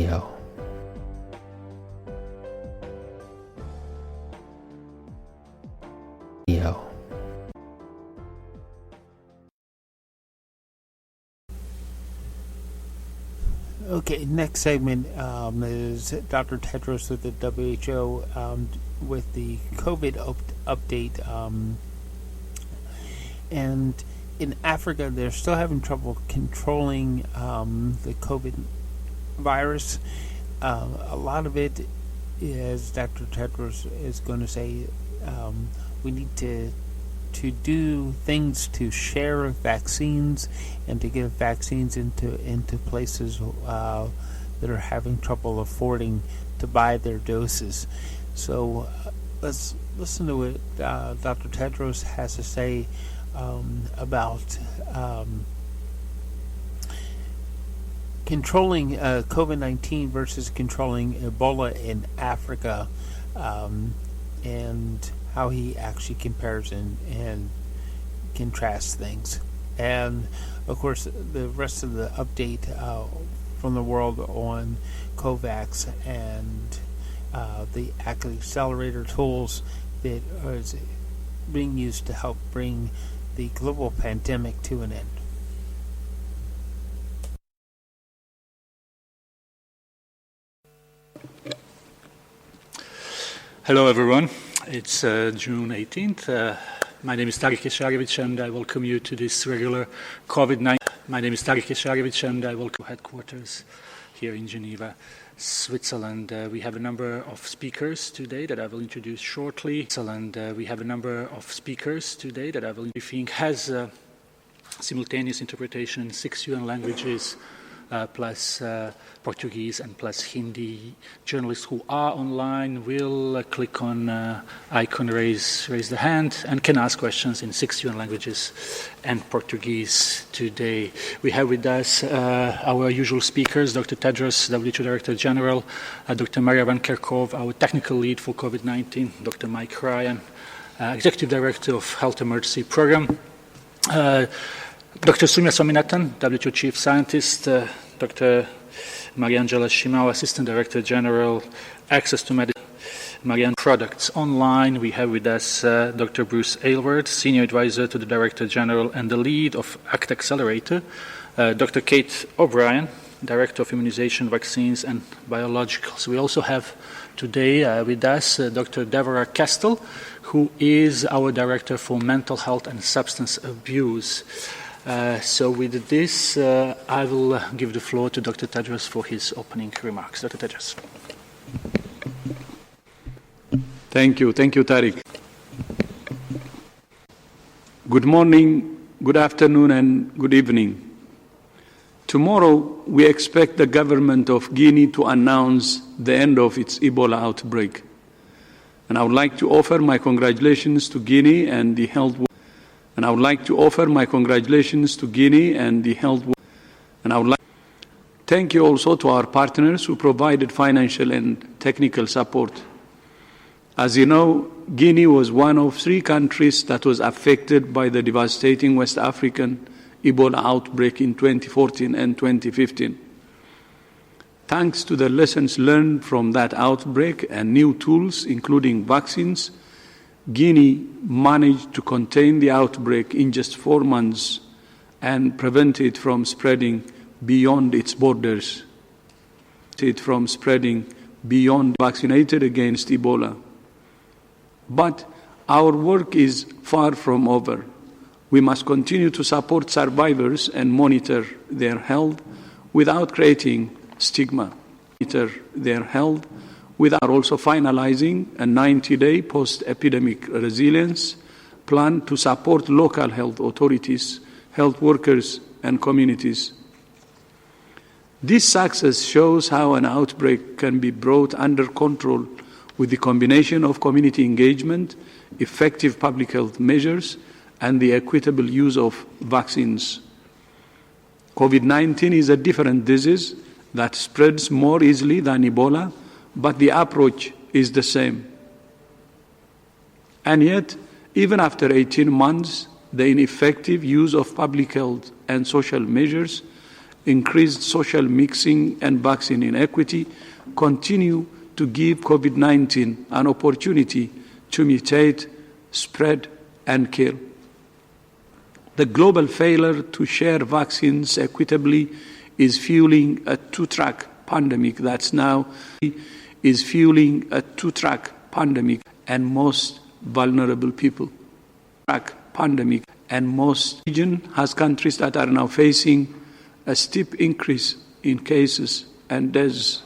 Yo. Yo. Okay, next segment is Dr. Tedros with the WHO with the COVID update. And in Africa, they're still having trouble controlling the COVID virus. A lot of it is, Dr. Tedros is going to say, we need to do things to share vaccines and to get vaccines into places that are having trouble affording to buy their doses. So let's listen to what Dr. Tedros has to say about controlling COVID-19 versus controlling Ebola in Africa, and how he actually compares and contrasts things. And of course, the rest of the update from the world on COVAX and the accelerator tools that are being used to help bring the global pandemic to an end. Hello everyone, it's June 18th. My name is Tarik Esharevich and I welcome you to this regular COVID-19. My name is Tarik Esharevich and I welcome headquarters here in Geneva, Switzerland. We have a number of speakers today that I will introduce shortly. We have a number of speakers today that I will introduce. Has simultaneous interpretation in 6 UN languages, plus Portuguese and plus Hindi. Journalists who are online will click on icon raise the hand and can ask questions in 6 UN languages and Portuguese today. We have with us our usual speakers, Dr. Tedros, WHO Director General, Dr. Maria Van Kerkhove, our technical lead for COVID-19, Dr. Mike Ryan, Executive Director of Health Emergency Program, Dr. Soumya Swaminathan, WHO Chief Scientist, Dr. Mariangela Shimao, Assistant Director General, Access to Medicine, Marianne Products. Online, we have with us Dr. Bruce Aylward, Senior Advisor to the Director General and the lead of ACT Accelerator, Dr. Kate O'Brien, Director of Immunization, Vaccines and Biologicals. We also have today with us Dr. Deborah Kestel, who is our Director for Mental Health and Substance Abuse. So with this, I will give the floor to Dr. Tedros for his opening remarks. Dr. Tedros. Thank you, Tariq. Good morning, good afternoon, and good evening. Tomorrow, we expect the government of Guinea to announce the end of its Ebola outbreak. And I would like to offer my congratulations to Guinea and the health. And I would like to offer my congratulations to Guinea and the health. And I would like to thank you also to our partners who provided financial and technical support. As you know, Guinea was one of 3 countries that was affected by the devastating West African Ebola outbreak in 2014 and 2015. Thanks to the lessons learned from that outbreak and new tools, including vaccines, Guinea managed to contain the outbreak in just 4 months and prevent it from spreading beyond its borders. Vaccinated against Ebola. But our work is far from over. We must continue to support survivors and monitor their health without creating stigma. We are also finalizing a 90-day post-epidemic resilience plan to support local health authorities, health workers, and communities. This success shows how an outbreak can be brought under control with the combination of community engagement, effective public health measures, and the equitable use of vaccines. COVID-19 is a different disease that spreads more easily than Ebola, but the approach is the same. And yet, even after 18 months, the ineffective use of public health and social measures increased social mixing and vaccine inequity continue to give COVID-19 an opportunity to mutate, spread, and kill. The global failure to share vaccines equitably is fueling a two-track pandemic and most vulnerable people. And most region has countries that are now facing a steep increase in cases and deaths.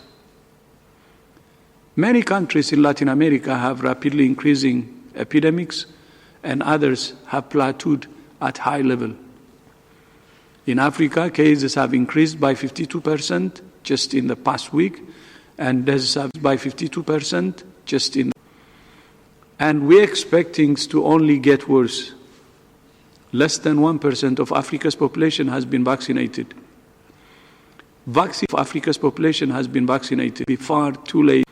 Many countries in Latin America have rapidly increasing epidemics, and others have plateaued at high level. In Africa, cases have increased by 52% just in the past week, and deaths have by 52% just in. And we expect things to only get worse. Less than 1% of Africa's population has been vaccinated. Africa's population has been vaccinated. Be far too late.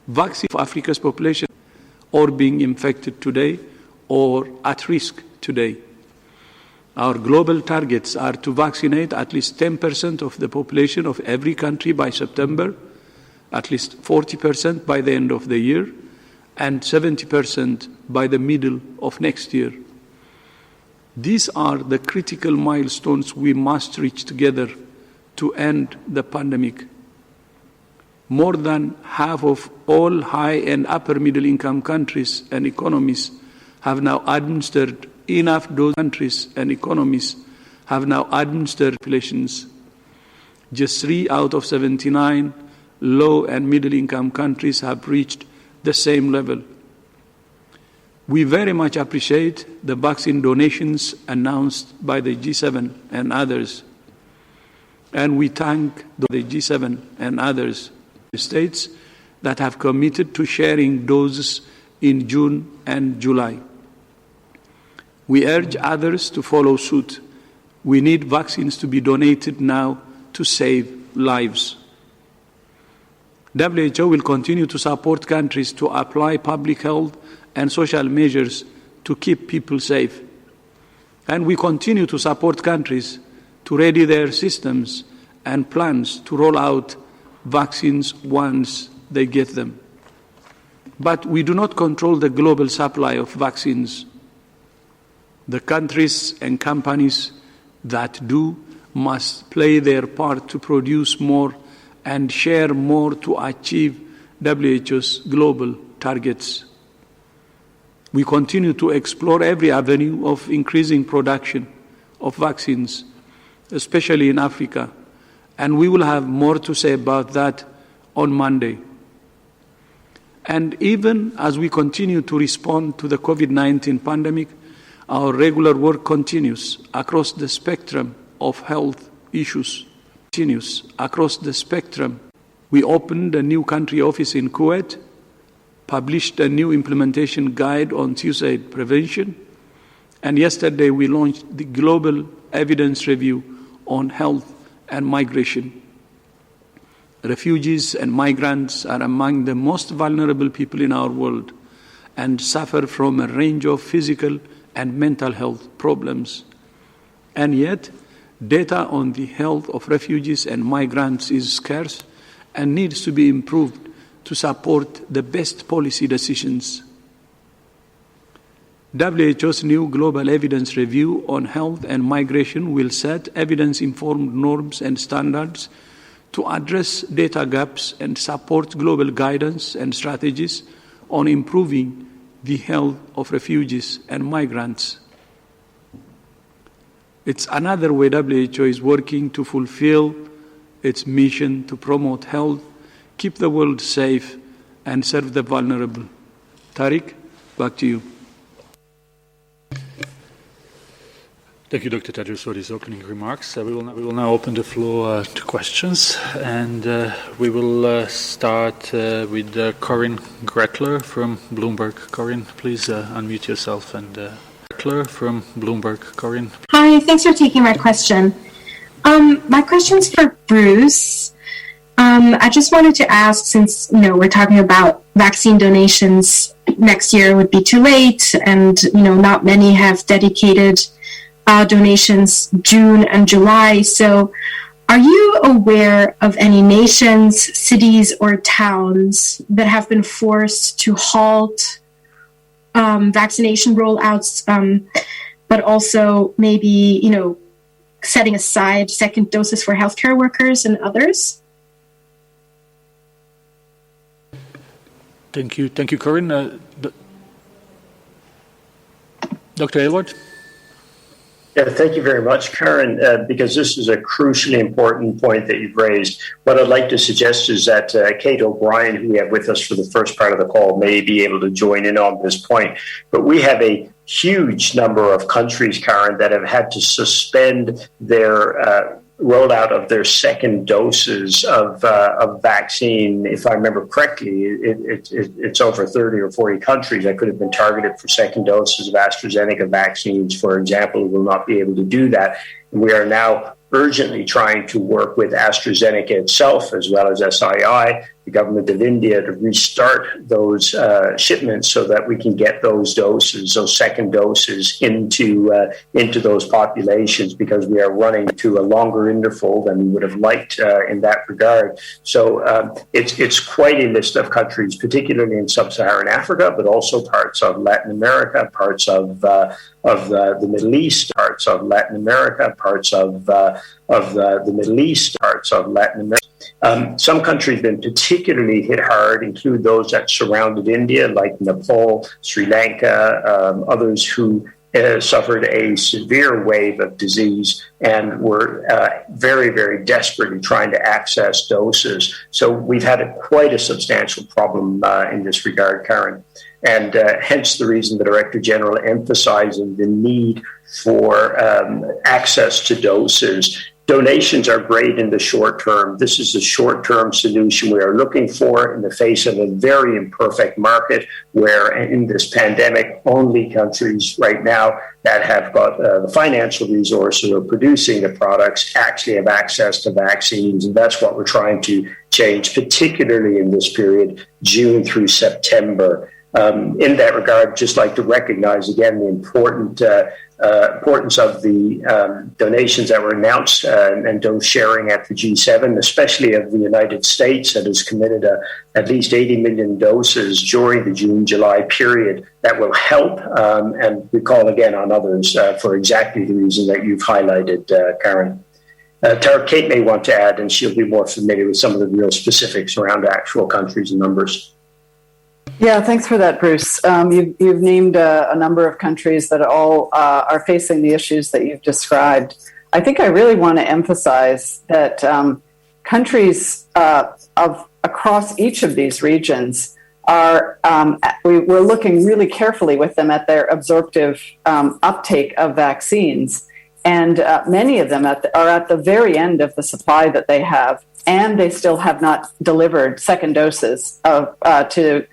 Vaccine for Africa's population or being infected today or at risk today. Our global targets are to vaccinate at least 10% of the population of every country by September, at least 40% by the end of the year, and 70% by the middle of next year. These are the critical milestones we must reach together to end the pandemic. More than half of all high and upper middle income countries and economies have now administered enough doses. Countries and economies have now administered populations. Just 3 out of 79 low and middle income countries have reached the same level. We very much appreciate the vaccine donations announced by the G7 and others. And we thank the G7 and others states that have committed to sharing doses in June and July. We urge others to follow suit. We need vaccines to be donated now to save lives. WHO will continue to support countries to apply public health and social measures to keep people safe. And we continue to support countries to ready their systems and plans to roll out vaccines once they get them. But we do not control the global supply of vaccines. The countries and companies that do must play their part to produce more and share more to achieve WHO's global targets. We continue to explore every avenue of increasing production of vaccines, especially in Africa, and we will have more to say about that on Monday. And even as we continue to respond to the COVID-19 pandemic, our regular work continues across the spectrum of health issues. Across the spectrum. We opened a new country office in Kuwait, published a new implementation guide on suicide prevention, and yesterday we launched the Global Evidence Review on Health and Migration. Refugees and migrants are among the most vulnerable people in our world and suffer from a range of physical and mental health problems. And yet, data on the health of refugees and migrants is scarce and needs to be improved to support the best policy decisions. WHO's new Global Evidence Review on Health and Migration will set evidence-informed norms and standards to address data gaps and support global guidance and strategies on improving the health of refugees and migrants. It's another way WHO is working to fulfill its mission to promote health, keep the world safe, and serve the vulnerable. Tariq, back to you. Thank you, Dr. Tedros, for these opening remarks. We will now open the floor to questions, and we will start with Corinne Gretler from Bloomberg. Corinne, please unmute yourself. And Gretler from Bloomberg. Corinne. Hi, thanks for taking my question. My question's for Bruce. I just wanted to ask, since we're talking about vaccine donations next year would be too late, and not many have dedicated donations June and July. So Are you aware of any nations, cities, or towns that have been forced to halt vaccination rollouts, but also maybe, setting aside second doses for healthcare workers and others? Thank you, Corinne. Dr. Aylward? Yeah, thank you very much, Karen, because this is a crucially important point that you've raised. What I'd like to suggest is that Kate O'Brien, who we have with us for the first part of the call, may be able to join in on this point. But we have a huge number of countries, Karen, that have had to suspend their rollout of their second doses of vaccine. If I remember correctly, it's over 30 or 40 countries that could have been targeted for second doses of AstraZeneca vaccines, for example, will not be able to do that. And we are now urgently trying to work with AstraZeneca itself, as well as SII, the government of India, to restart those shipments so that we can get those doses, those second doses, into those populations, because we are running to a longer interval than we would have liked in that regard. So it's quite a list of countries, particularly in sub-Saharan Africa, but also parts of Latin America, parts of the Middle East, parts of Latin America, parts of the Middle East, parts of Latin America. Some countries have been particularly hit hard, include those that surrounded India, like Nepal, Sri Lanka, others who suffered a severe wave of disease and were very, very desperately trying to access doses. So we've had quite a substantial problem in this regard, Karen. And hence the reason the Director General emphasizing the need for access to doses. Donations are great in the short term. This is a short-term solution we are looking for in the face of a very imperfect market, where in this pandemic, only countries right now that have got the financial resources of producing the products actually have access to vaccines. And that's what we're trying to change, particularly in this period, June through September. In that regard, just like to recognize again the importance of the donations that were announced and dose sharing at the G7, especially of the United States, that has committed at least 80 million doses during the June-July period that will help, and we call again on others for exactly the reason that you've highlighted, Karen. Tara, Kate may want to add, and she'll be more familiar with some of the real specifics around actual countries and numbers. Yeah, thanks for that, Bruce. You've named a number of countries that all are facing the issues that you've described. I think I really want to emphasize that countries across each of these regions are, we're looking really carefully with them at their absorptive uptake of vaccines. And many of them are at the very end of the supply that they have, and they still have not delivered second doses to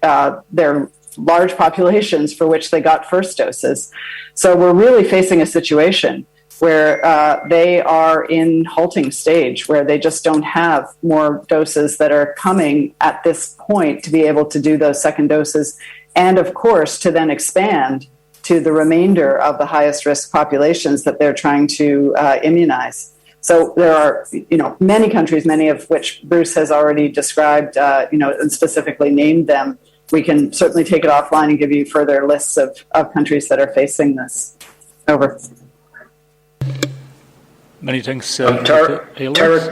their large populations for which they got first doses. So we're really facing a situation where they are in halting stage, where they just don't have more doses that are coming at this point to be able to do those second doses, and of course to then expand to the remainder of the highest risk populations that they're trying to immunize. So there are, many countries, many of which Bruce has already described, and specifically named them. We can certainly take it offline and give you further lists of countries that are facing this. Over. Many thanks, Tarek.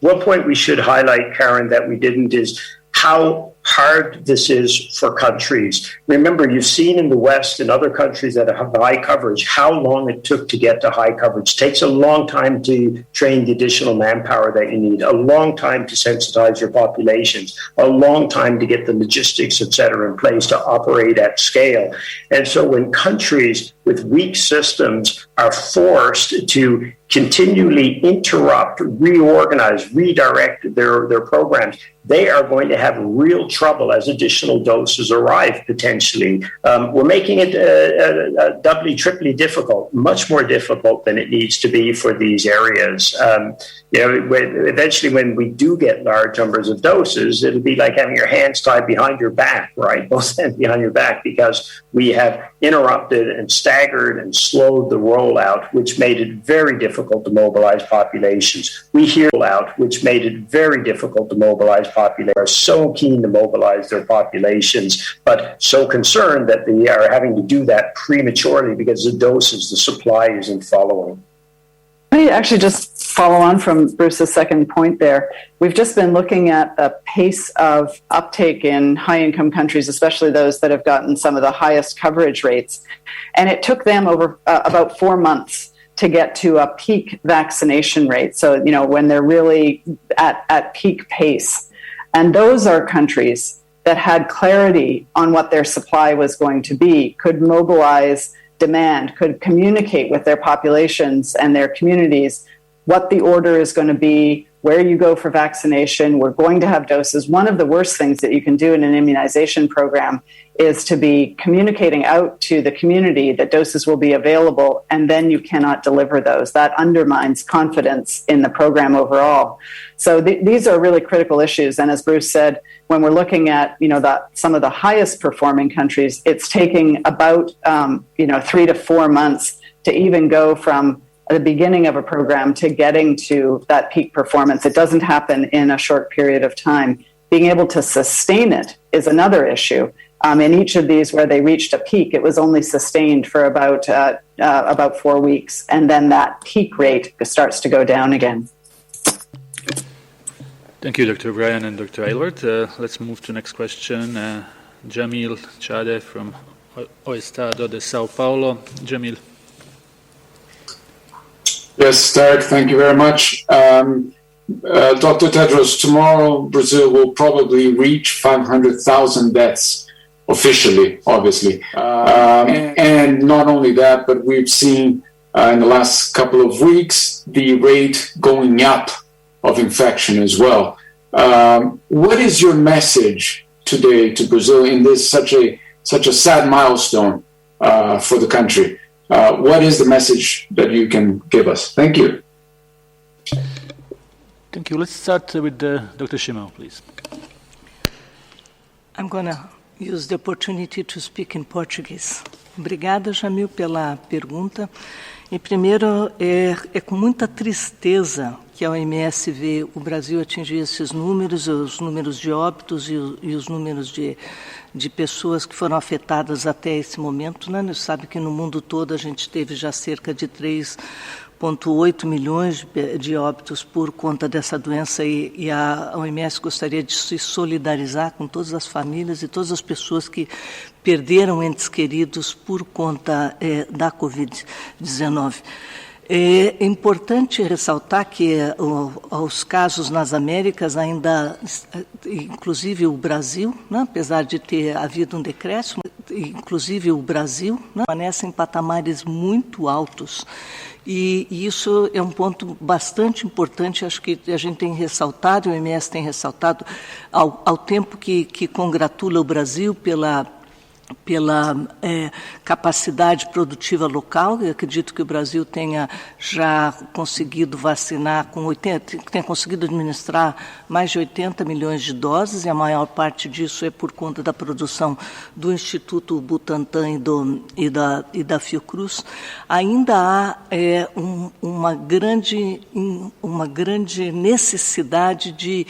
One point we should highlight, Karen, that we didn't, is how hard this is for countries. Remember, you've seen in the West and other countries that have high coverage, how long it took to get to high coverage. It takes a long time to train the additional manpower that you need, a long time to sensitize your populations, a long time to get the logistics, et cetera, in place to operate at scale. And so when countries with weak systems are forced to continually interrupt, reorganize, redirect their programs, they are going to have real trouble as additional doses arrive, potentially. We're making it doubly, triply difficult, much more difficult than it needs to be for these areas. Eventually, when we do get large numbers of doses, it'll be like having your hands tied behind your back, right? Both hands behind your back, because we have interrupted and staggered and slowed the rollout, which made it very difficult to mobilize populations. We hear out, which made it very difficult to mobilize populations. Are so keen to mobilize their populations, but so concerned that they are having to do that prematurely because the doses, the supply isn't following. Let me actually just follow on from Bruce's second point there. We've just been looking at the pace of uptake in high-income countries, especially those that have gotten some of the highest coverage rates. And it took them over about 4 months to get to a peak vaccination rate. So, when they're really at peak pace. And those are countries that had clarity on what their supply was going to be, could mobilize demand, could communicate with their populations and their communities what the order is going to be, where you go for vaccination. We're going to have doses. One of the worst things that you can do in an immunization program is to be communicating out to the community that doses will be available, and then you cannot deliver those. That undermines confidence in the program overall. So these are really critical issues. And as Bruce said, when we're looking at some of the highest performing countries, it's taking about 3 to 4 months to even go from the beginning of a program to getting to that peak performance. It doesn't happen in a short period of time. Being able to sustain it is another issue. In each of these where they reached a peak, it was only sustained for about 4 weeks, and then that peak rate starts to go down again. Thank you, Dr. O'Brien and Dr. Aylward. Let's move to the next question. Jamil Chade from O Estado de Sao Paulo. Jamil. Yes, Tarek, thank you very much. Dr. Tedros, tomorrow Brazil will probably reach 500,000 deaths officially, obviously. And not only that, but we've seen in the last couple of weeks the rate going up of infection as well. What is your message today to Brazil in this such a sad milestone for the country? What is the message that you can give us? Thank you. Thank you. Let's start with Dr. Shimon, please. I'm going to use the opportunity to speak in Portuguese. Obrigada, Jamil, pela pergunta. E primeiro, é com muita tristeza que a OMS vê o Brasil atingir esses números, os números de óbitos e os números de pessoas que foram afetadas até esse momento. Né? Você sabe que no mundo todo a gente teve já cerca de 3,8 milhões de óbitos por conta dessa doença e a OMS gostaria de se solidarizar com todas as famílias e todas as pessoas que perderam entes queridos por conta da Covid-19. É importante ressaltar que os casos nas Américas ainda, inclusive o Brasil, né, apesar de ter havido um decréscimo, inclusive o Brasil, né, permanecem em patamares muito altos. E isso é um ponto bastante importante, acho que a gente tem ressaltado, o OMS tem ressaltado, ao tempo que congratula o Brasil pela capacidade produtiva local. Eu acredito que o Brasil tenha já conseguido vacinar tenha conseguido administrar mais de 80 milhões de doses, e a maior parte disso é por conta da produção do Instituto Butantan e da Fiocruz. Ainda há uma grande necessidade de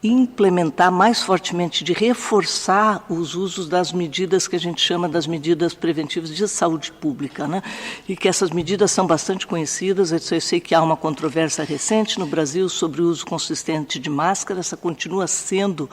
implementar mais fortemente, de reforçar os usos das medidas que a gente chama das medidas preventivas de saúde pública, né? E que essas medidas são bastante conhecidas. Eu sei que há uma controvérsia recente no Brasil sobre o uso consistente de máscara. Essa continua sendo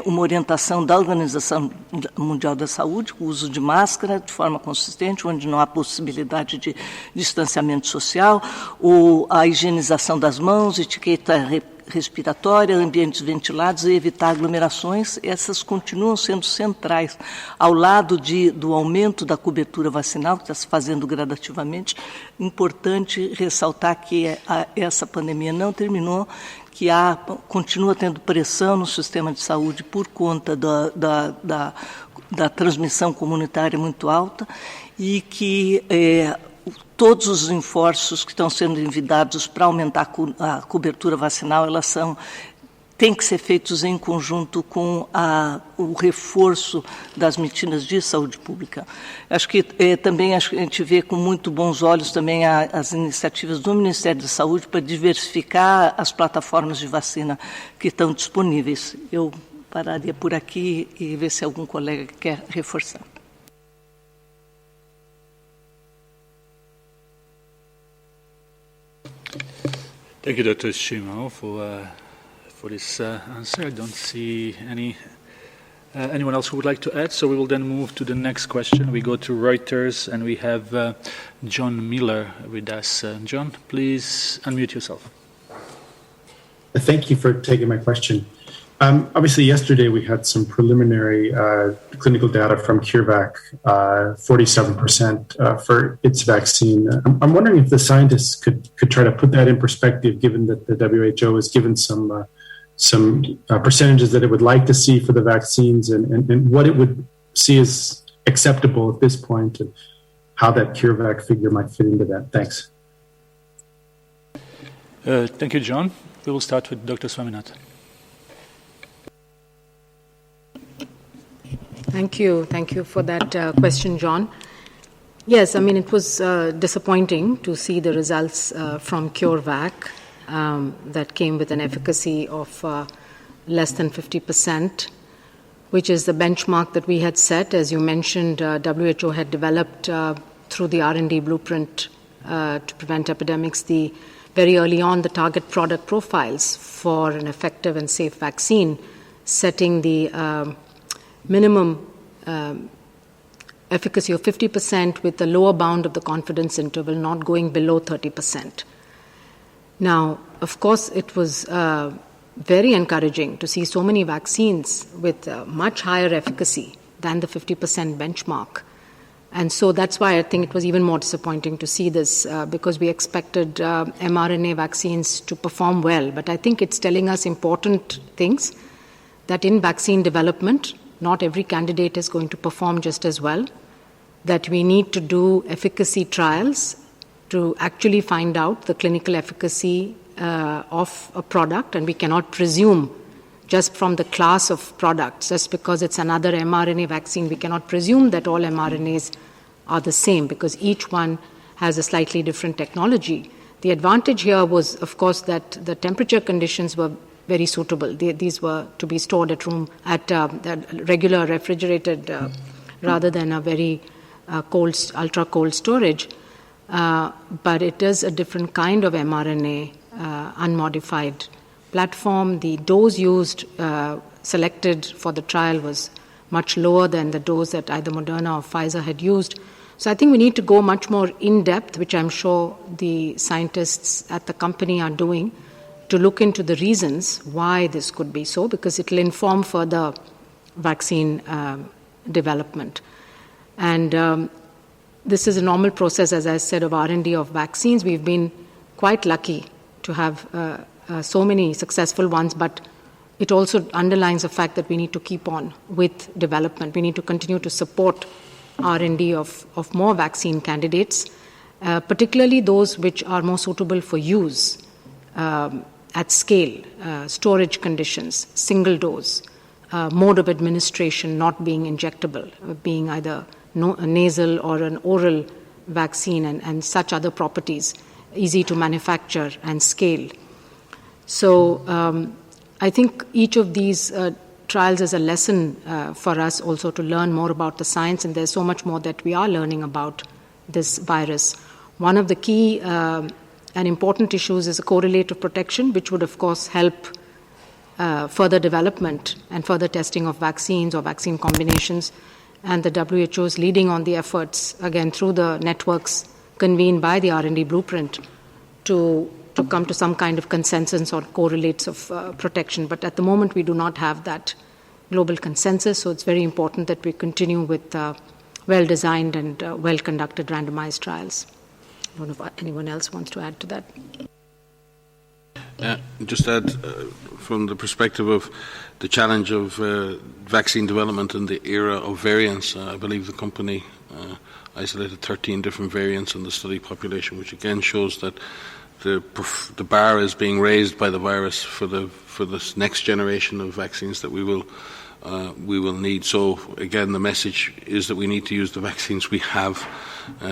uma orientação da Organização Mundial da Saúde, o uso de máscara de forma consistente, onde não há possibilidade de distanciamento social, ou a higienização das mãos, etiqueta respiratória, ambientes ventilados e evitar aglomerações. Essas continuam sendo centrais, ao lado do aumento da cobertura vacinal, que está se fazendo gradativamente. Importante ressaltar que essa pandemia não terminou, que continua tendo pressão no sistema de saúde por conta da transmissão comunitária muito alta, e que todos os esforços que estão sendo envidados para aumentar a cobertura vacinal, elas tem que ser feitos em conjunto com o reforço das medidas de saúde pública. Acho que também a gente vê com muito bons olhos também as iniciativas do Ministério da Saúde para diversificar as plataformas de vacina que estão disponíveis. Eu pararia por aqui e ver se algum colega quer reforçar. Thank you, Dr. Shimo, for this answer. I don't see anyone else who would like to add, so we will then move to the next question. We go to Reuters, and we have John Miller with us. John, please unmute yourself. Thank you for taking my question. Obviously, yesterday we had some preliminary clinical data from CureVac, 47% for its vaccine. I'm wondering if the scientists could try to put that in perspective, given that the WHO has given some percentages that it would like to see for the vaccines, and what it would see as acceptable at this point, and how that CureVac figure might fit into that. Thanks. Thank you, John. We will start with Dr. Swaminathan. Thank you for that question, John. Yes, I mean, it was disappointing to see the results from CureVac that came with an efficacy of less than 50%, which is the benchmark that we had set. As you mentioned, WHO had developed through the R&D blueprint to prevent epidemics very early on the target product profiles for an effective and safe vaccine, setting the minimum efficacy of 50% with the lower bound of the confidence interval not going below 30%. Now, of course, it was very encouraging to see so many vaccines with much higher efficacy than the 50% benchmark. And so that's why I think it was even more disappointing to see this because we expected mRNA vaccines to perform well. But I think it's telling us important things, that in vaccine development, not every candidate is going to perform just as well, that we need to do efficacy trials to actually find out the clinical efficacy of a product, and we cannot presume just from the class of products, just because it's another mRNA vaccine, we cannot presume that all mRNAs are the same because each one has a slightly different technology. The advantage here was, of course, that the temperature conditions were very suitable. These were to be stored at regular refrigerated rather than a very ultra cold storage. But it is a different kind of mRNA, unmodified platform. The dose used, selected for the trial was much lower than the dose that either Moderna or Pfizer had used. So I think we need to go much more in-depth, which I'm sure the scientists at the company are doing, to look into the reasons why this could be so, because it will inform further vaccine development. And this is a normal process, as I said, of R&D of vaccines. We've been quite lucky to have so many successful ones, but it also underlines the fact that we need to keep on with development. We need to continue to support R&D of more vaccine candidates, particularly those which are more suitable for use at scale, storage conditions, single dose, mode of administration not being injectable, being either a nasal or an oral vaccine, and such other properties, easy to manufacture and scale. So I think each of these trials is a lesson for us also to learn more about the science, and there's so much more that we are learning about this virus. One of the key and important issues is a correlative protection, which would, of course, help further development and further testing of vaccines or vaccine combinations. And the WHO is leading on the efforts, again, through the networks convened by the R&D blueprint to come to some kind of consensus on correlates of protection. But at the moment, we do not have that global consensus, so it's very important that we continue with well-designed and well-conducted randomized trials. I don't know if anyone else wants to add to that. Just add from the perspective of the challenge of vaccine development in the era of variants. I believe the company isolated 13 different variants in the study population, which again shows that the bar is being raised by the virus for this next generation of vaccines that we will need. So again, the message is that we need to use the vaccines we have,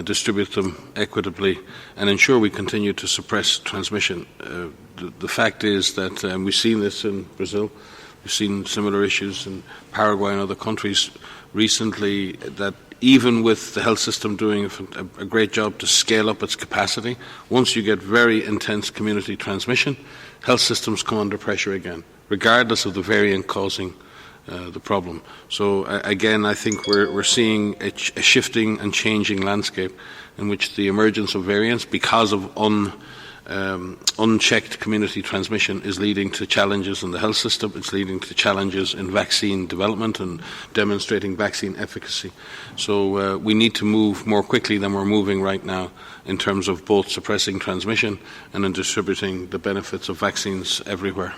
distribute them equitably, and ensure we continue to suppress transmission. The fact is that we've seen this in Brazil, we've seen similar issues in Paraguay and other countries recently, that even with the health system doing a great job to scale up its capacity, once you get very intense community transmission, health systems come under pressure again, regardless of the variant causing the problem. So again, I think we're seeing a shifting and changing landscape in which the emergence of variants, because of unchecked community transmission, is leading to challenges in the health system. It's leading to challenges in vaccine development and demonstrating vaccine efficacy. So we need to move more quickly than we're moving right now in terms of both suppressing transmission and in distributing the benefits of vaccines everywhere.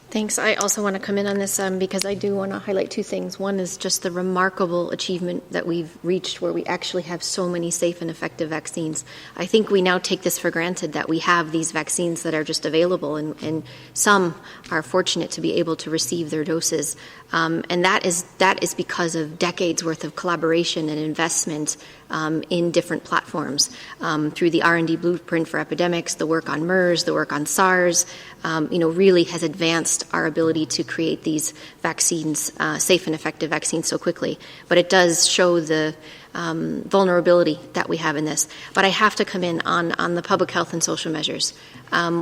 Thanks. I also want to come in on this because I do want to highlight two things. One is just the remarkable achievement that we've reached where we actually have so many safe and effective vaccines. I think we now take this for granted that we have these vaccines that are just available, and some are fortunate to be able to receive their doses. And that is because of decades worth of collaboration and investment in different platforms through the R&D blueprint for epidemics, the work on MERS, the work on SARS, really has advanced our ability to create these vaccines, safe and effective vaccines so quickly. But it does show the vulnerability that we have in this. But I have to come in on the public health and social measures.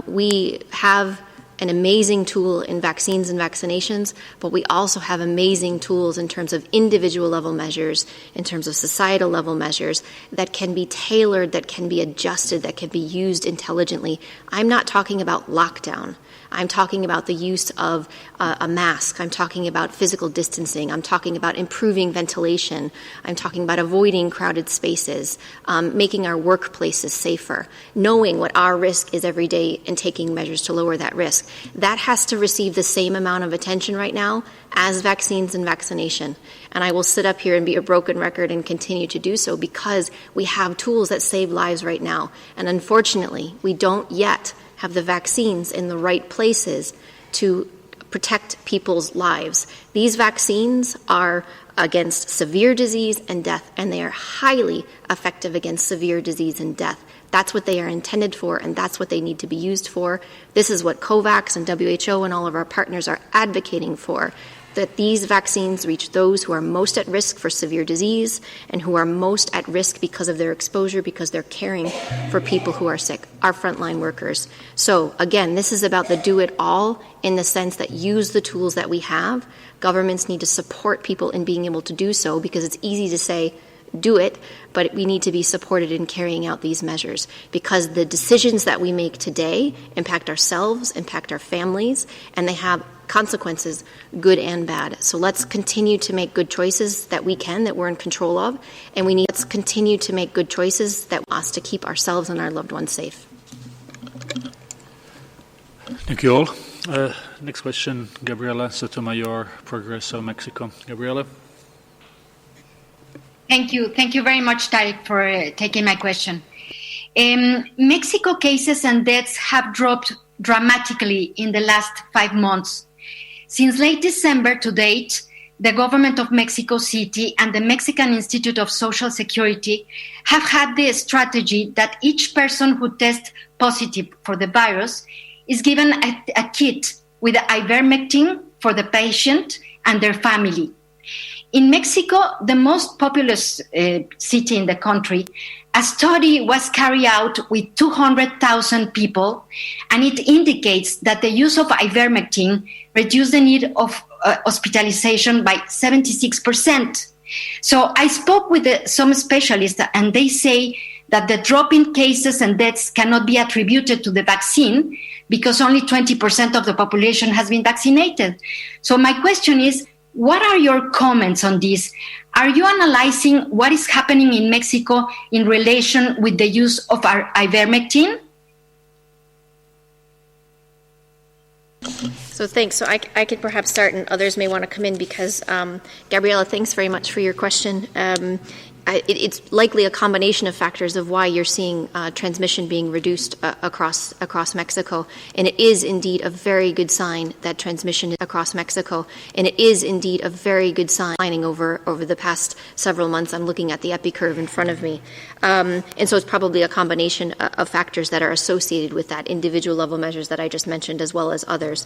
We have an amazing tool in vaccines and vaccinations, but we also have amazing tools in terms of individual level measures, in terms of societal level measures that can be tailored, that can be adjusted, that can be used intelligently. I'm not talking about lockdown. I'm talking about the use of a mask. I'm talking about physical distancing. I'm talking about improving ventilation. I'm talking about avoiding crowded spaces, making our workplaces safer, knowing what our risk is every day and taking measures to lower that risk. That has to receive the same amount of attention right now as vaccines and vaccination. And I will sit up here and be a broken record and continue to do so because we have tools that save lives right now. And unfortunately, we don't yet have the vaccines in the right places to protect people's lives. These vaccines are against severe disease and death, and they are highly effective against severe disease and death. That's what they are intended for, and that's what they need to be used for. This is what COVAX and WHO and all of our partners are advocating for, that these vaccines reach those who are most at risk for severe disease and who are most at risk because of their exposure, because they're caring for people who are sick, our frontline workers. So again, this is about the do it all in the sense that use the tools that we have. Governments need to support people in being able to do so because it's easy to say, do it, but we need to be supported in carrying out these measures because the decisions that we make today impact ourselves, impact our families, and they have consequences, good and bad. So let's continue to make good choices that we can, that we're in control of, and let's continue to make good choices that want us to keep ourselves and our loved ones safe. Thank you all. Next question, Gabriela Sotomayor, Progreso, Mexico. Gabriela. Thank you. Thank you very much, Tarek, for taking my question. Mexico cases and deaths have dropped dramatically in the last 5 months. Since late December to date, the government of Mexico City and the Mexican Institute of Social Security have had the strategy that each person who tests positive for the virus is given a kit with ivermectin for the patient and their family. In Mexico, the most populous city in the country, a study was carried out with 200,000 people, and it indicates that the use of ivermectin reduced the need of hospitalization by 76%. So I spoke with some specialists, and they say that the drop in cases and deaths cannot be attributed to the vaccine because only 20% of the population has been vaccinated. So my question is, what are your comments on this? Are you analyzing what is happening in Mexico in relation with the use of our ivermectin? So thanks. So I could perhaps start, and others may want to come in because, Gabriela, thanks very much for your question. it's likely a combination of factors of why you're seeing transmission being reduced across Mexico. And it is indeed a very good sign that transmission is across Mexico. And it is indeed a very good sign over the past several months. I'm looking at the epi curve in front of me. And so it's probably a combination of factors that are associated with that, individual level measures that I just mentioned as well as others.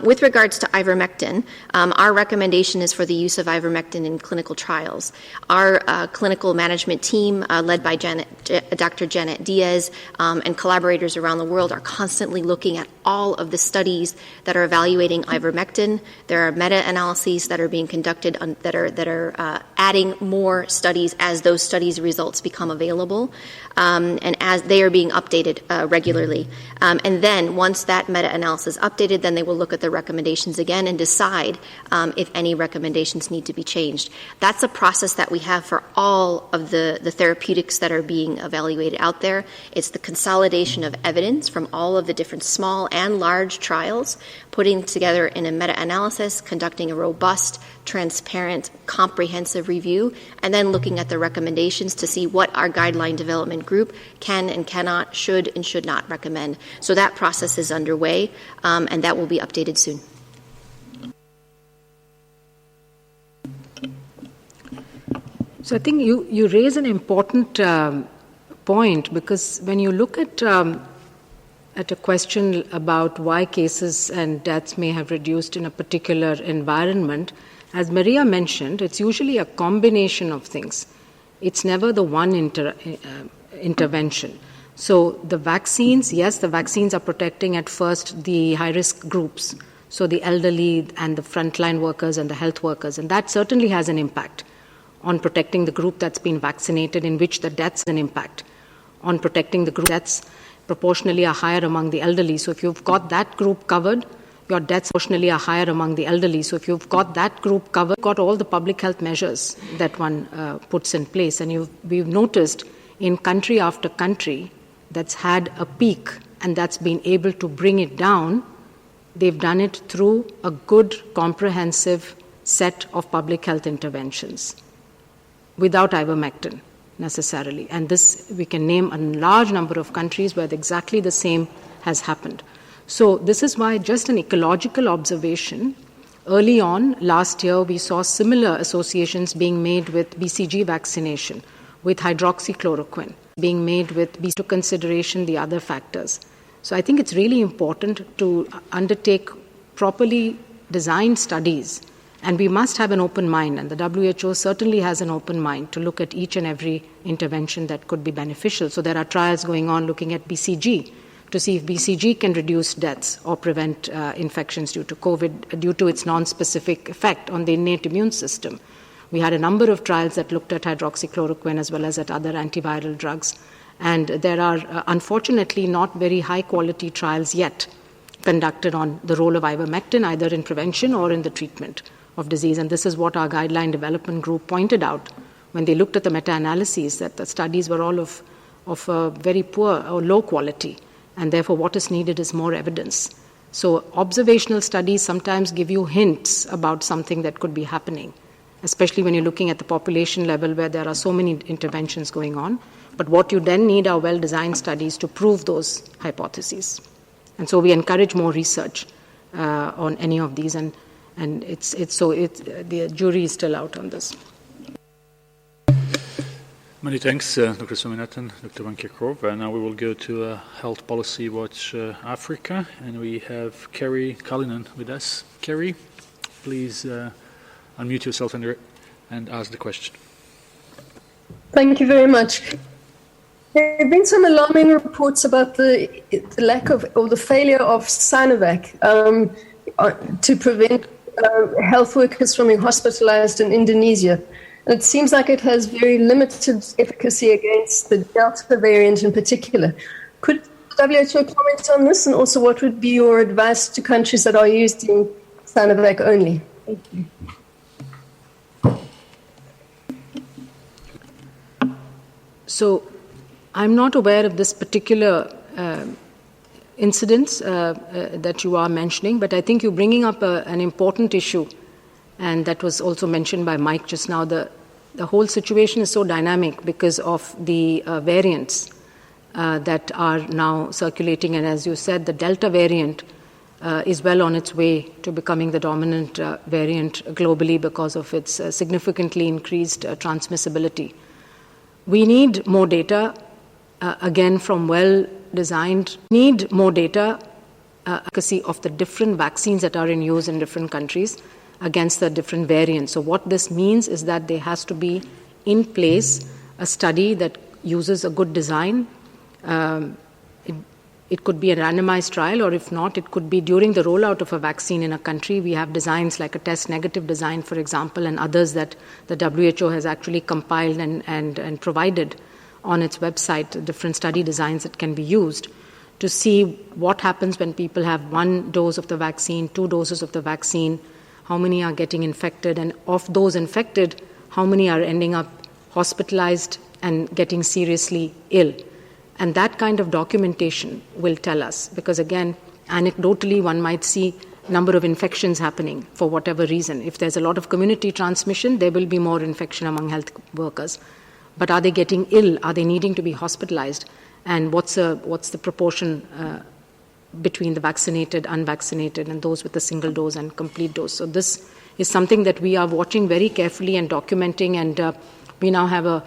With regards to ivermectin, our recommendation is for the use of ivermectin in clinical trials. Our clinical management team, led by Dr. Janet Diaz, and collaborators around the world, are constantly looking at all of the studies that are evaluating ivermectin. There are meta-analyses that are being conducted that are adding more studies as those studies' results become available, and as they are being updated regularly. And then once that meta-analysis is updated, then they will look at the recommendations again and decide if any recommendations need to be changed. That's a process that we have for all of the therapeutics that are being evaluated out there. It's the consolidation of evidence from all of the different small and large trials, putting together in a meta-analysis, conducting a robust, transparent, comprehensive review, and then looking at the recommendations to see what our guideline development group can and cannot, should and should not recommend. So that process is underway, and that will be updated soon. So I think you raise an important point, because when you look at a question about why cases and deaths may have reduced in a particular environment, as Maria mentioned, it's usually a combination of things. It's never the one intervention. So the vaccines, yes, the vaccines are protecting at first the high-risk groups, so the elderly and the frontline workers and the health workers, and that certainly has an impact on protecting the group that's been vaccinated, in which the deaths an impact on protecting the group that's proportionally are higher among the elderly. So if you've got that group covered, your deaths proportionally are higher among the elderly. So if you've got that group covered, got all the public health measures that one puts in place. And we've noticed in country after country that's had a peak and that's been able to bring it down, they've done it through a good, comprehensive set of public health interventions without ivermectin necessarily. And this, we can name a large number of countries where exactly the same has happened. So this is why, just an ecological observation, early on last year we saw similar associations being made with BCG vaccination, with hydroxychloroquine, being made with to consideration the other factors. So I think it's really important to undertake properly designed studies, and we must have an open mind, and the WHO certainly has an open mind to look at each and every intervention that could be beneficial. So there are trials going on looking at BCG to see if BCG can reduce deaths or prevent infections due to COVID, due to its non-specific effect on the innate immune system. We had a number of trials that looked at hydroxychloroquine as well as at other antiviral drugs. And there are, unfortunately, not very high-quality trials yet conducted on the role of ivermectin, either in prevention or in the treatment of disease. And this is what our guideline development group pointed out when they looked at the meta-analyses, that the studies were all of very poor or low quality. And therefore, what is needed is more evidence. So observational studies sometimes give you hints about something that could be happening, especially when you're looking at the population level where there are so many interventions going on. But what you then need are well-designed studies to prove those hypotheses. And so we encourage more research on any of these, and the jury is still out on this. Many thanks, Dr. Swaminathan, Dr. Van Kerkhove. Now we will go to Health Policy Watch Africa, and we have Kerry Cullinan with us. Kerry, please unmute yourself and ask the question. Thank you very much. There have been some alarming reports about the lack of, or the failure of Sinovac to prevent health workers from being hospitalized in Indonesia. And it seems like it has very limited efficacy against the Delta variant in particular. Could WHO comment on this, and also what would be your advice to countries that are using Sinovac only? Thank you. So I'm not aware of this particular incidents that you are mentioning, but I think you're bringing up an important issue, and that was also mentioned by Mike just now, the the whole situation is so dynamic because of the variants that are now circulating. And as you said, the Delta variant is well on its way to becoming the dominant variant globally because of its significantly increased transmissibility. We need more data, again, from well-designed, efficacy of the different vaccines that are in use in different countries against the different variants. So what this means is that there has to be in place a study that uses a good design. It could be a randomized trial, or if not, it could be during the rollout of a vaccine in a country. We have designs like a test-negative design, for example, and others that the WHO has actually compiled and provided on its website, different study designs that can be used to see what happens when people have 1 dose of the vaccine, 2 doses of the vaccine, how many are getting infected, and of those infected, how many are ending up hospitalized and getting seriously ill. And that kind of documentation will tell us, because again, anecdotally, one might see number of infections happening for whatever reason. If there's a lot of community transmission, there will be more infection among health workers. But are they getting ill? Are they needing to be hospitalized? And what's the proportion between the vaccinated, unvaccinated, and those with a single dose and complete dose? So this is something that we are watching very carefully and documenting, and we now have a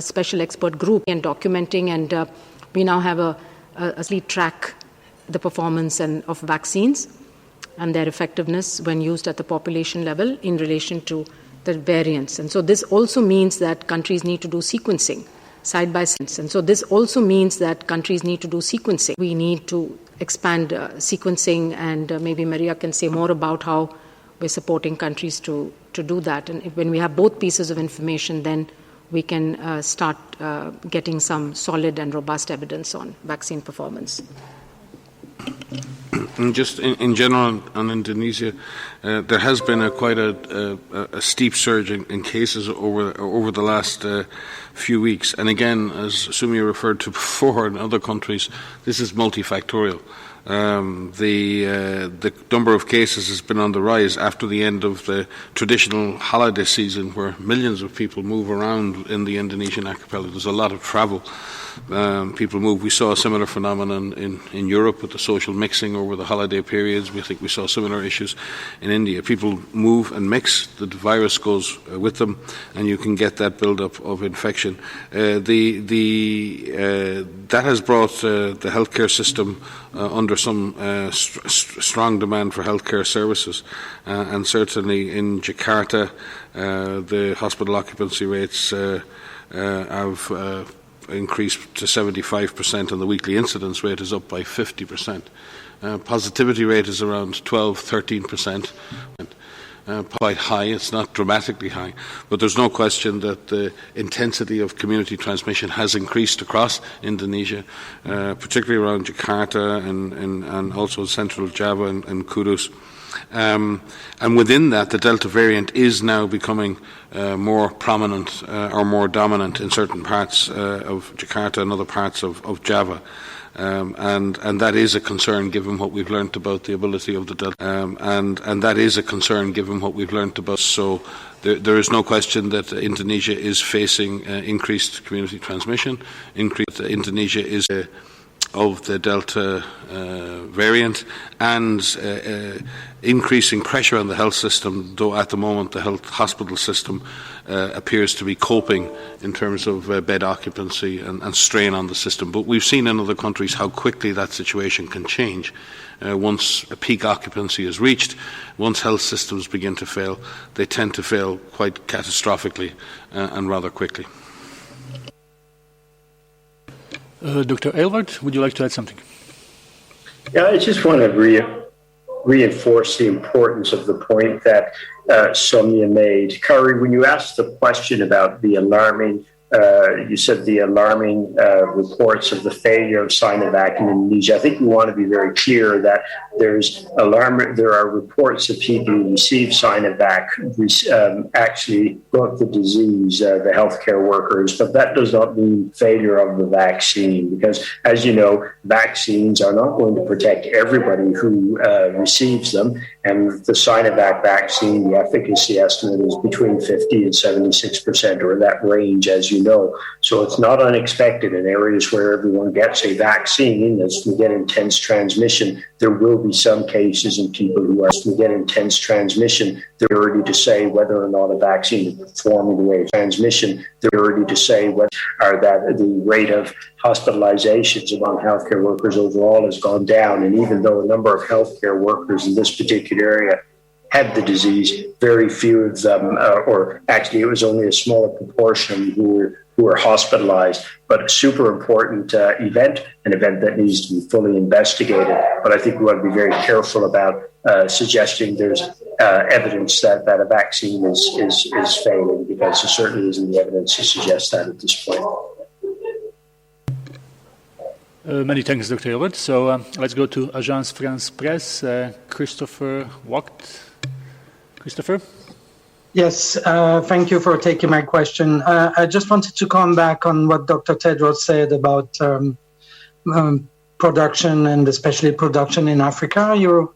special expert group and documenting, and we now have a track the performance of vaccines and their effectiveness when used at the population level in relation to the variants. And so this also means that countries need to do sequencing side by side. And so this also means that countries need to do sequencing. We need to expand sequencing, and maybe Maria can say more about how we're supporting countries to do that. And when we have both pieces of information, then we can start getting some solid and robust evidence on vaccine performance. Just in general on Indonesia, there has been quite a steep surge in cases over the last few weeks. And again, as Sumi referred to before, in other countries, this is multifactorial. The number of cases has been on the rise after the end of the traditional holiday season, where millions of people move around in the Indonesian archipelago. There's a lot of travel. People move. We saw a similar phenomenon in Europe with the social mixing over the holiday periods. We think we saw similar issues in India. People move and mix. The virus goes with them, and you can get that build-up of infection. That has brought the healthcare system under some strong demand for healthcare services, and certainly in Jakarta, the hospital occupancy rates have increased to 75%, and the weekly incidence rate is up by 50%. Positivity rate is around 12-13%. Quite high. It's not dramatically high, but there's no question that the intensity of community transmission has increased across Indonesia, particularly around Jakarta and also central Java and Kudus. And within that, the Delta variant is now becoming more prominent or more dominant in certain parts of Jakarta and other parts of Java. And that is a concern given what we've learnt about the ability of the Delta. And that is a concern given what we've learnt about. So there is no question that Indonesia is facing increased community transmission. Indonesia is of the Delta variant, and increasing pressure on the health system, though at the moment the hospital system appears to be coping in terms of bed occupancy and strain on the system. But we've seen in other countries how quickly that situation can change. Once a peak occupancy is reached, once health systems begin to fail, they tend to fail quite catastrophically and rather quickly. Dr. Aylward, would you like to add something? Yeah, I just want to reinforce the importance of the point that Sonia made. Kari, when you asked the question about the alarming you said the alarming reports of the failure of Sinovac in Indonesia. I think we want to be very clear that there are reports of people who receive Sinovac actually got the disease, the healthcare workers, but that does not mean failure of the vaccine, because as you know, vaccines are not going to protect everybody who receives them. And the Sinovac vaccine, the efficacy estimate is between 50 and 76%, or in that range, as you know. So it's not unexpected in areas where everyone gets a vaccine as we get intense transmission. There will be some cases in people who get intense transmission. They're ready to say whether or not a vaccine is performing the way of transmission. They're ready to say whether that the rate of hospitalizations among healthcare workers overall has gone down. And even though a number of healthcare workers in this particular area had the disease, very few of them, or actually it was only a smaller proportion who were hospitalized. But a super important event, an event that needs to be fully investigated. But I think we want to be very careful about suggesting there's evidence that a vaccine is failing, because there certainly isn't the evidence to suggest that at this point. Many thanks, Dr. Hilbert. So let's go to Agence France Presse, Christopher Wacht. Christopher? Yes, thank you for taking my question. I just wanted to come back on what Dr. Tedros said about production, and especially production in Africa. You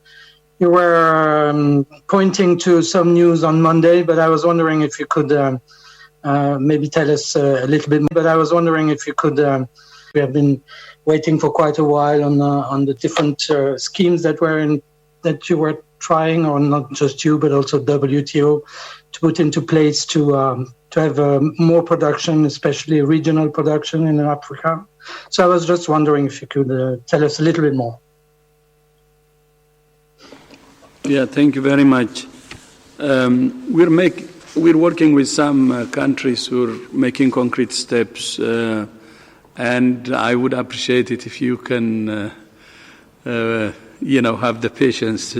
were pointing to some news on Monday, but I was wondering if you could maybe tell us a little bit more. But I was wondering if you could, we have been waiting for quite a while on the different schemes that you were trying, or not just you, but also WTO, to put into place to have more production, especially regional production in Africa. So I was just wondering if you could tell us a little bit more. Yeah, thank you very much. We're working with some countries who are making concrete steps, and I would appreciate it if you can, have the patience.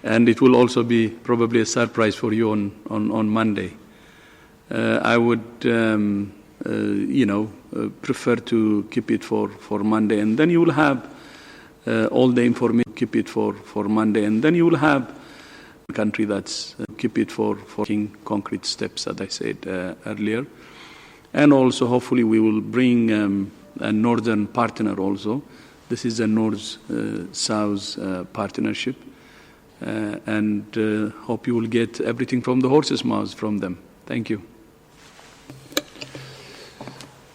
And it will also be probably a surprise for you on Monday. I would, prefer to keep it for Monday, and then you will have all the information. Keep it for Monday, and then you will have a country that's keep it for concrete steps, as I said earlier. And also, hopefully, we will bring a northern partner also. This is a north-south partnership. And hope you will get everything from the horse's mouth from them. Thank you.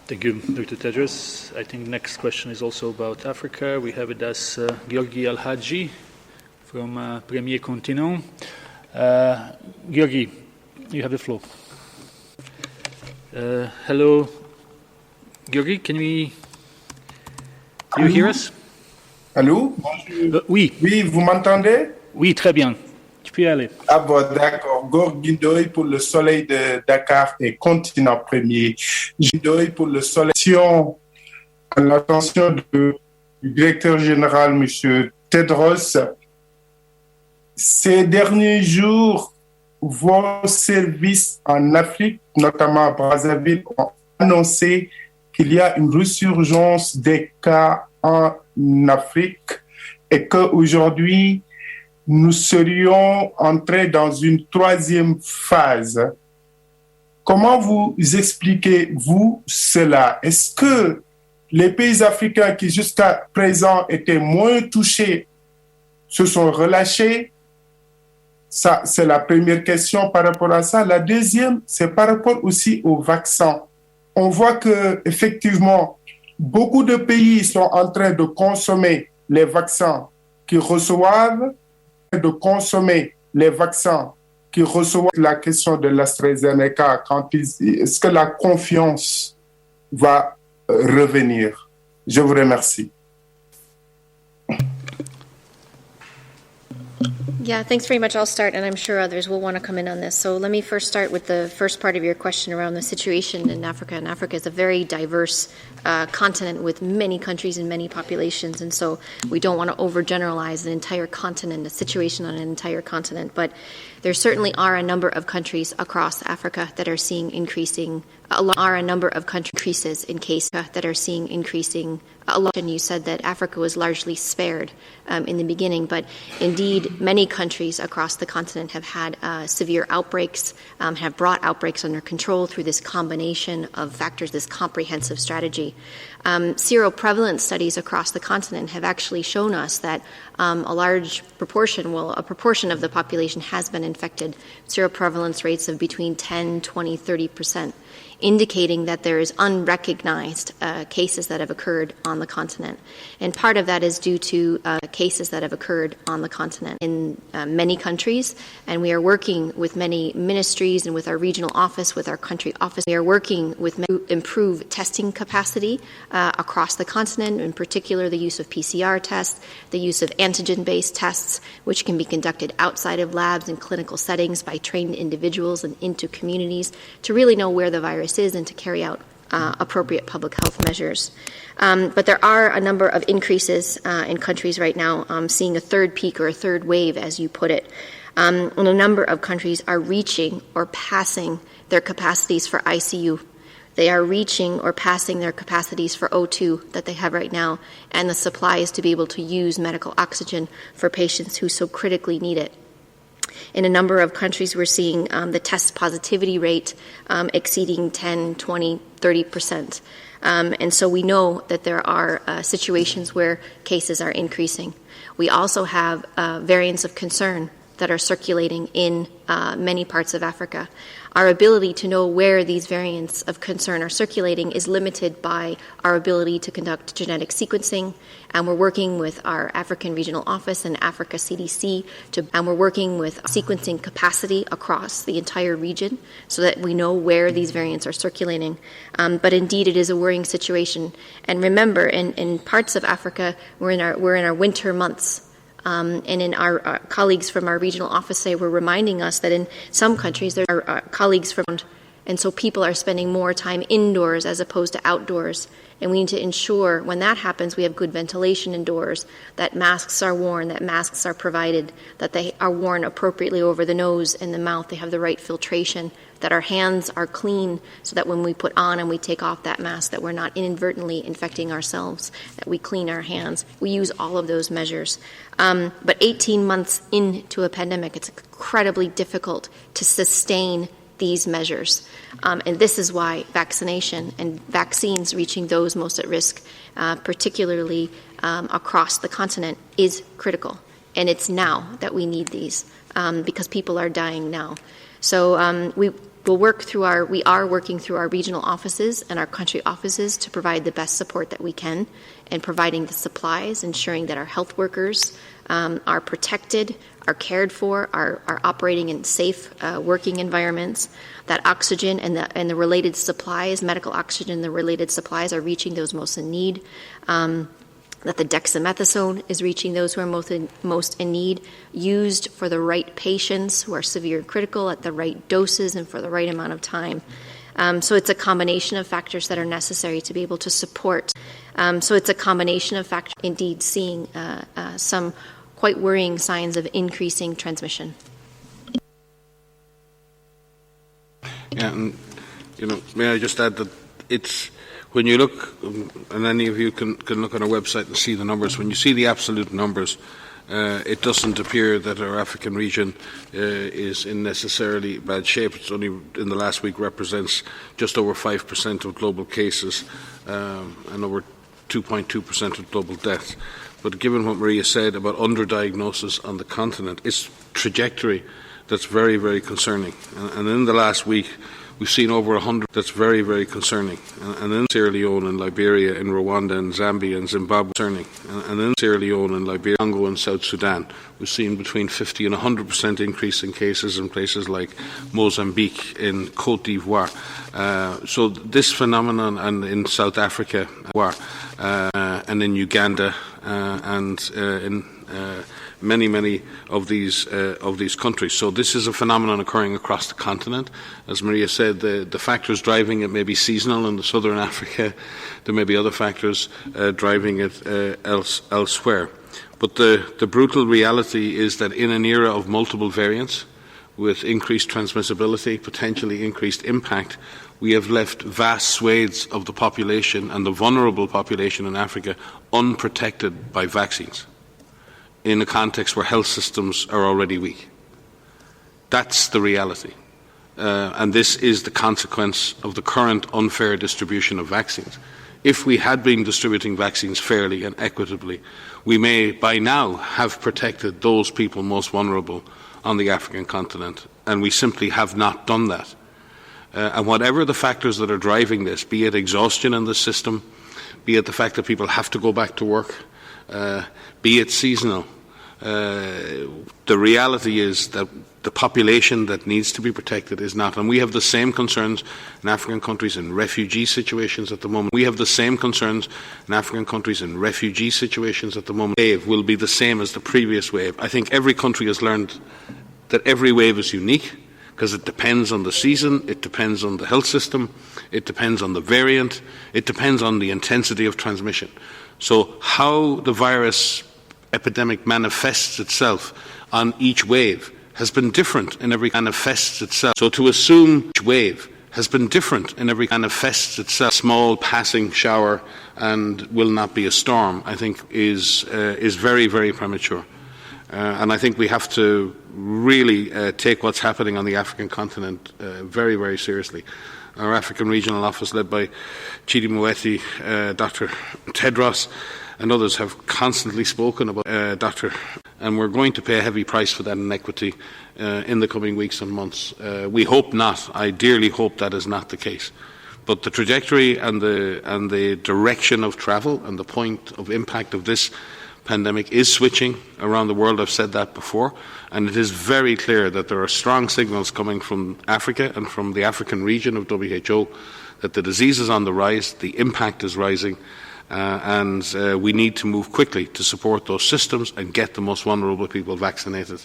Thank you, Dr. Tedros. I think next question is also about Africa. We have it as Georgi Alhaji from Premier Continent. Georgi, you have the floor. Hello, Georgi, do you hear us? Allô? Oui. Oui, vous m'entendez? Oui, très bien. Tu peux y aller. Ah bon, d'accord. Gorguindoy pour le soleil de Dakar et continent premier. Gindoy pour le soleil. À l'attention du directeur général, M. Tedros, ces derniers jours, vos services en Afrique, notamment à Brazzaville, ont annoncé qu'il y a une résurgence des cas en Afrique et qu'aujourd'hui, nous serions entrés dans une troisième phase. Comment vous expliquez-vous cela? Est-ce que les pays africains qui jusqu'à présent étaient moins touchés se sont relâchés? Ça, c'est la première question par rapport à ça. La deuxième, c'est par rapport aussi aux vaccins. On voit que effectivement, beaucoup de pays sont en train de consommer les vaccins qu'ils reçoivent, la question de l'AstraZeneca, est-ce que la confiance va revenir? Je vous remercie. Yeah, thanks very much. I'll start, and I'm sure others will want to come in on this. So let me first start with the first part of your question around the situation in Africa. And Africa is a very diverse continent with many countries and many populations. And so we don't want to overgeneralize an entire continent, a situation on an entire continent. But there certainly are a number of countries across Africa that are seeing increasing are a number of country increases in cases that are seeing increasing a lot. And you said that Africa was largely spared in the beginning, but indeed many countries across the continent have had severe outbreaks, have brought outbreaks under control through this combination of factors, this comprehensive strategy. Seroprevalence studies across the continent have actually shown us that a proportion of the population has been infected. Seroprevalence rates of between 10, 20, 30%. Indicating that there is unrecognized cases that have occurred on the continent. And part of that is due to cases that have occurred on the continent in many countries. And we are working with many ministries and with our regional office, with our country office. We are working with to improve testing capacity across the continent, in particular the use of PCR tests, the use of antigen-based tests, which can be conducted outside of labs in clinical settings by trained individuals and into communities to really know where the virus is and to carry out appropriate public health measures. But there are a number of increases in countries right now, seeing a third peak or a third wave, as you put it. And a number of countries are reaching or passing their capacities for ICU. They are reaching or passing their capacities for O2 that they have right now, and the supplies to be able to use medical oxygen for patients who so critically need it. In a number of countries, we're seeing the test positivity rate exceeding 10, 20, 30%. And so we know that there are situations where cases are increasing. We also have variants of concern that are circulating in many parts of Africa. Our ability to know where these variants of concern are circulating is limited by our ability to conduct genetic sequencing, and we're working with our African Regional Office and Africa CDC and we're working with sequencing capacity across the entire region so that we know where these variants are circulating. But indeed, it is a worrying situation. And remember, in parts of Africa, we're in our winter months. And in our colleagues from our regional office were reminding us that in some countries there are colleagues from, and so people are spending more time indoors as opposed to outdoors. And we need to ensure when that happens we have good ventilation indoors, that masks are worn, that masks are provided, that they are worn appropriately over the nose and the mouth, they have the right filtration, that our hands are clean so that when we put on and we take off that mask that we're not inadvertently infecting ourselves, that we clean our hands. We use all of those measures. But 18 months into a pandemic, it's incredibly difficult to sustain these measures. And this is why vaccination and vaccines reaching those most at risk, particularly across the continent, is critical. And it's now that we need these because people are dying now. So we are working through our regional offices and our country offices to provide the best support that we can and providing the supplies, ensuring that our health workers are protected, are cared for, are operating in safe working environments, that oxygen and the related supplies, medical oxygen and the related supplies are reaching those most in need, that the dexamethasone is reaching those who are most in need, used for the right patients who are severe and critical at the right doses and for the right amount of time. So it's a combination of factors that are necessary to be able to support. So it's a combination of factors, indeed, seeing some quite worrying signs of increasing transmission. Yeah, and may I just add that it's when you look, and any of you can look on our website and see the numbers. When you see the absolute numbers, it doesn't appear that our African region is in necessarily bad shape. It's only in the last week represents just over 5% of global cases and over 2.2% of global deaths. But given what Maria said about underdiagnosis on the continent, it's trajectory that's very, very concerning. And in the last week, we've seen over 100. That's very, very concerning. And in Sierra Leone and Liberia, in Rwanda and Zambia and Zimbabwe, concerning. And in Sierra Leone and Liberia, Congo and South Sudan, we've seen between 50 and 100% increase in cases in places like Mozambique, in Cote d'Ivoire. So this phenomenon, and in South Africa, and in Uganda, and in many of these countries. So this is a phenomenon occurring across the continent. As Maria said, the factors driving it may be seasonal in the southern Africa. There may be other factors driving it elsewhere. But the brutal reality is that in an era of multiple variants, with increased transmissibility, potentially increased impact, we have left vast swathes of the population and the vulnerable population in Africa unprotected by vaccines in a context where health systems are already weak. That's the reality. And this is the consequence of the current unfair distribution of vaccines. If we had been distributing vaccines fairly and equitably, we may by now have protected those people most vulnerable on the African continent, and we simply have not done that. And whatever the factors that are driving this, be it exhaustion in the system, be it the fact that people have to go back to work, be it seasonal, the reality is that the population that needs to be protected is not. And we have the same concerns in African countries in refugee situations at the moment. We have the same concerns in African countries in refugee situations at the moment. The wave will be the same as the previous wave. I think every country has learned that every wave is unique, because it depends on the season, it depends on the health system, it depends on the variant, it depends on the intensity of transmission. So how the virus epidemic manifests itself on each wave has been different in every manifests itself. So to assume each wave has been different in every manifests itself, small passing shower and will not be a storm, I think is very, very premature. And I think we have to really take what's happening on the African continent very, very seriously. Our African Regional Office, led by Chidi Moeti, Dr. Tedros, and others have constantly spoken about and we're going to pay a heavy price for that inequity in the coming weeks and months. We hope not. I dearly hope that is not the case. But the trajectory and the direction of travel and the point of impact of this pandemic is switching around the world. I've said that before, and it is very clear that there are strong signals coming from Africa and from the African region of WHO that the disease is on the rise, the impact is rising, and we need to move quickly to support those systems and get the most vulnerable people vaccinated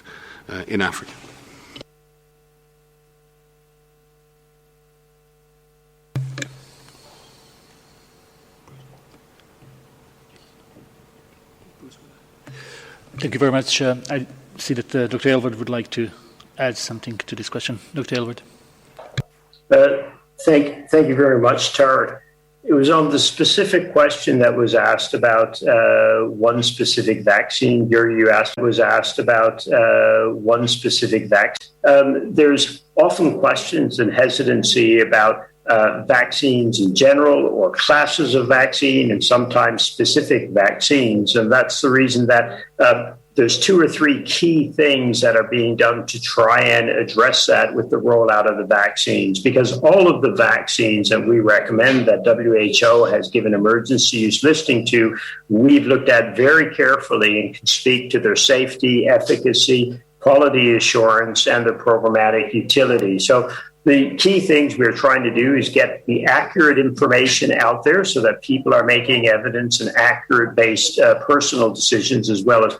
in Africa. Thank you very much. I see that Dr. Aylward would like to add something to this question. Dr. Aylward. Thank you very much, Tara. It was on the specific question that was asked about one specific vaccine. You asked about one specific vaccine. There's often questions and hesitancy about vaccines in general or classes of vaccine and sometimes specific vaccines. And that's the reason that there's 2 or 3 key things that are being done to try and address that with the rollout of the vaccines, because all of the vaccines that we recommend that WHO has given emergency use listing to, we've looked at very carefully and can speak to their safety, efficacy, quality assurance, and their programmatic utility. So the key things we're trying to do is get the accurate information out there so that people are making evidence and accurate-based personal decisions as well as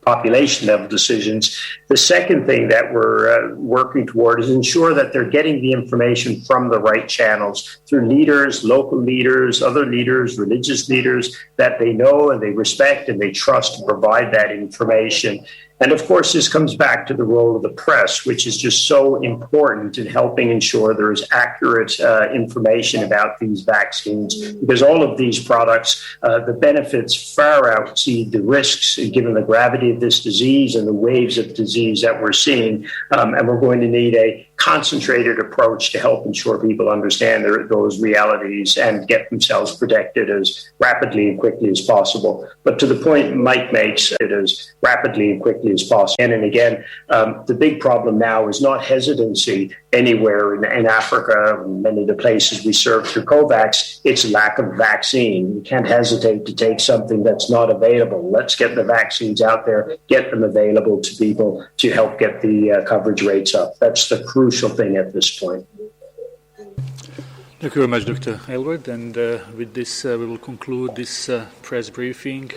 population-level decisions. The second thing that we're working toward is ensure that they're getting the information from the right channels through leaders, local leaders, other leaders, religious leaders that they know and they respect and they trust to provide that information. And of course, this comes back to the role of the press, which is just so important in helping ensure there is accurate information about these vaccines, because all of these products, the benefits far outseed the risks, given the gravity of this disease and the waves of disease that we're seeing. And we're going to need a concentrated approach to help ensure people understand those realities and get themselves protected as rapidly and quickly as possible. But to the point Mike makes, it as rapidly and quickly as possible. And again, the big problem now is not hesitancy anywhere in Africa, many of the places we serve through COVAX, it's lack of vaccine. You can't hesitate to take something that's not available. Let's get the vaccines out there, get them available to people to help get the coverage rates up. That's the crucial thing at this point. Thank you very much, Dr. Aylward. And with this, we will conclude this press briefing.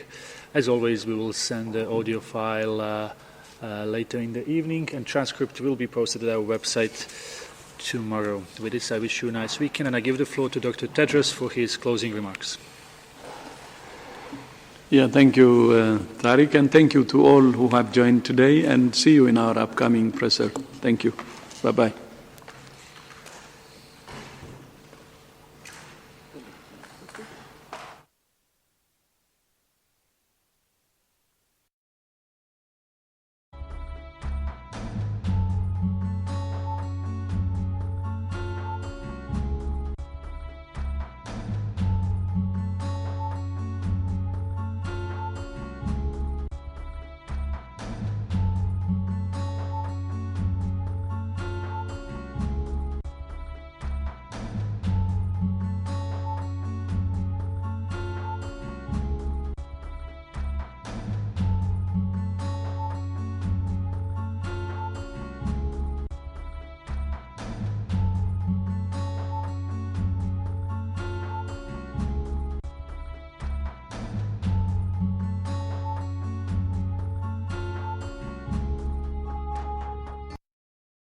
As always, we will send the audio file later in the evening, and transcript will be posted at our website tomorrow. With this, I wish you a nice weekend, and I give the floor to Dr. Tedros for his closing remarks. Yeah, thank you, Tariq, and thank you to all who have joined today, and see you in our upcoming presser. Thank you. Bye-bye.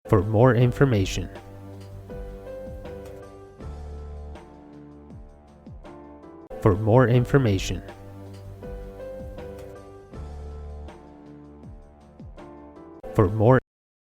For more information. For more information. For more